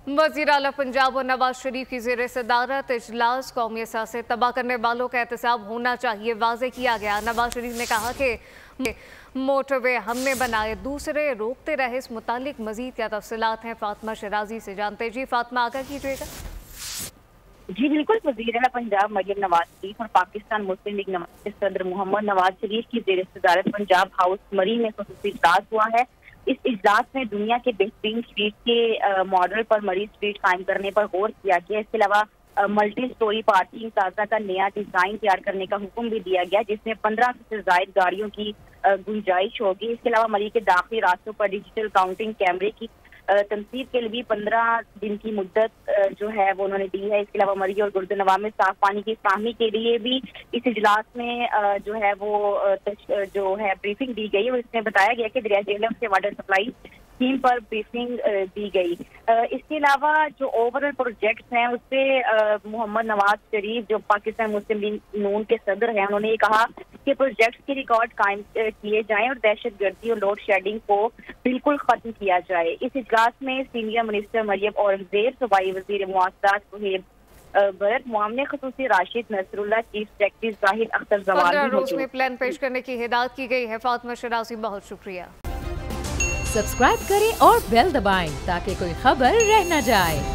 वज़ीर आला पंजाब और नवाज शरीफ की ज़ेर सदारत इजलास कौमी असासे तबाह करने वालों का एहतसाब होना चाहिए, वाज़े किया गया। नवाज शरीफ ने कहा कि मोटरवे हमने बनाए, दूसरे रोकते रहे। इस मुतालिक मज़ीद क्या तफसीलात हैं, फातिमा शराजी से जानते। जी फातिमा, आगाह कीजिएगा। जी बिल्कुल, वज़ीर आला पंजाब मरियम नवाज शरीफ और पाकिस्तान मुस्लिम लीग नवाज के सदर मोहम्मद नवाज शरीफ की ज़ेर सदारत पंजाब हाउस मरी में ख़ुसूसी इजलास हुआ है। इस इजलास में दुनिया के बेहतरीन स्ट्रीट के मॉडल पर मरी स्ट्रीट कायम करने पर गौर किया गया। इसके अलावा मल्टी स्टोरी पार्किंग प्लाजा का नया डिजाइन तैयार करने का हुक्म भी दिया गया, जिसमें 15 से ज्यादा गाड़ियों की गुंजाइश होगी। इसके अलावा मरी के दाखिली रास्तों पर डिजिटल काउंटिंग कैमरे की तनसीब के लिए भी 15 दिन की मुद्दत जो है वो उन्होंने दी है। इसके अलावा मरी और गुर्दनवा में साफ पानी की फराहमी के लिए भी इस इजलास में जो है वो जो है ब्रीफिंग दी गई और इसमें बताया गया कि दरिया झेलम से वाटर सप्लाई स्कीम पर ब्रीफिंग दी गई। इसके अलावा जो ओवरऑल प्रोजेक्ट्स हैं उससे मोहम्मद नवाज शरीफ जो पाकिस्तान मुस्लिम लीग नून के सदर हैं, उन्होंने ये कहा कि प्रोजेक्ट्स के रिकॉर्ड कायम किए जाएं और दहशतगर्दी और लोड शेडिंग को बिल्कुल खत्म किया जाए। इस इजलास में सीनियर मिनिस्टर मरियम औरंगजेब, सूबाई वजीर मुआसरात सुहेब भरत, मुआमले खसूसी राशिद नसरुल्लाह, चीफ सेक्रेटरी जाहिद अख्तर जवाल रोज में प्लान पेश करने की हिदायत की गई है। फातिमा शराजी, बहुत शुक्रिया। सब्सक्राइब करें और बेल दबाएं ताकि कोई खबर रह न जाए।